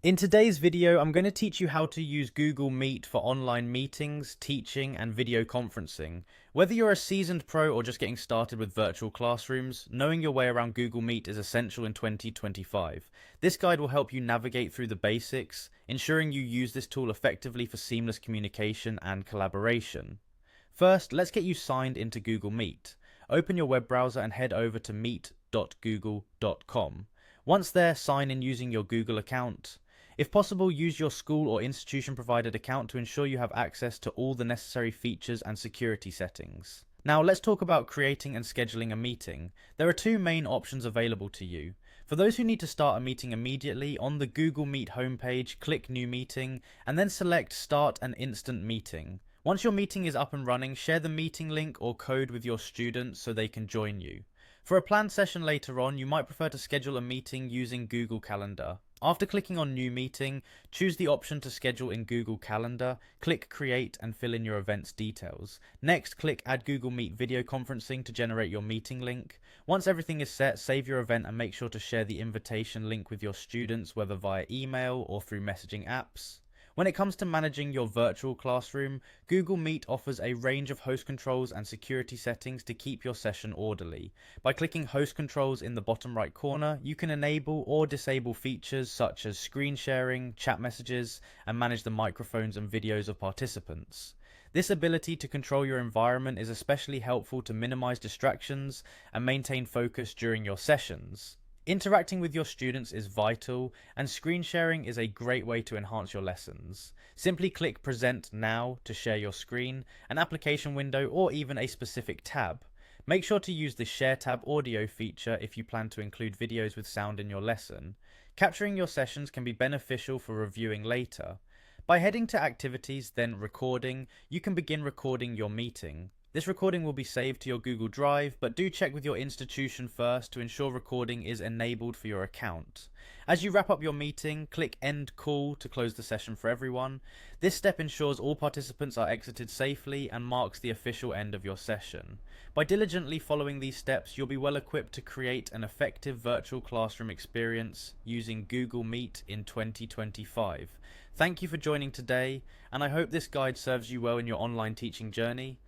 In today's video, I'm going to teach you how to use Google Meet for online meetings, teaching, and video conferencing. Whether you're a seasoned pro or just getting started with virtual classrooms, knowing your way around Google Meet is essential in 2025. This guide will help you navigate through the basics, ensuring you use this tool effectively for seamless communication and collaboration. First, let's get you signed into Google Meet. Open your web browser and head over to meet.google.com. Once there, sign in using your Google account. If possible, use your school or institution provided account to ensure you have access to all the necessary features and security settings. Now let's talk about creating and scheduling a meeting. There are two main options available to you. For those who need to start a meeting immediately, on the Google Meet homepage, click New Meeting and then select Start an Instant Meeting. Once your meeting is up and running, share the meeting link or code with your students so they can join you. For a planned session later on, you might prefer to schedule a meeting using Google Calendar. After clicking on New Meeting, choose the option to schedule in Google Calendar, click Create and fill in your event's details. Next, click Add Google Meet Video Conferencing to generate your meeting link. Once everything is set, save your event and make sure to share the invitation link with your students, whether via email or through messaging apps. When it comes to managing your virtual classroom, Google Meet offers a range of host controls and security settings to keep your session orderly. By clicking Host Controls in the bottom right corner, you can enable or disable features such as screen sharing, chat messages, and manage the microphones and videos of participants. This ability to control your environment is especially helpful to minimize distractions and maintain focus during your sessions. Interacting with your students is vital, and screen sharing is a great way to enhance your lessons. Simply click Present Now to share your screen, an application window, or even a specific tab. Make sure to use the Share Tab audio feature if you plan to include videos with sound in your lesson. Capturing your sessions can be beneficial for reviewing later. By heading to Activities, then Recording, you can begin recording your meeting. This recording will be saved to your Google Drive, but do check with your institution first to ensure recording is enabled for your account. As you wrap up your meeting, click End Call to close the session for everyone. This step ensures all participants are exited safely and marks the official end of your session. By diligently following these steps, you'll be well equipped to create an effective virtual classroom experience using Google Meet in 2025. Thank you for joining today, and I hope this guide serves you well in your online teaching journey.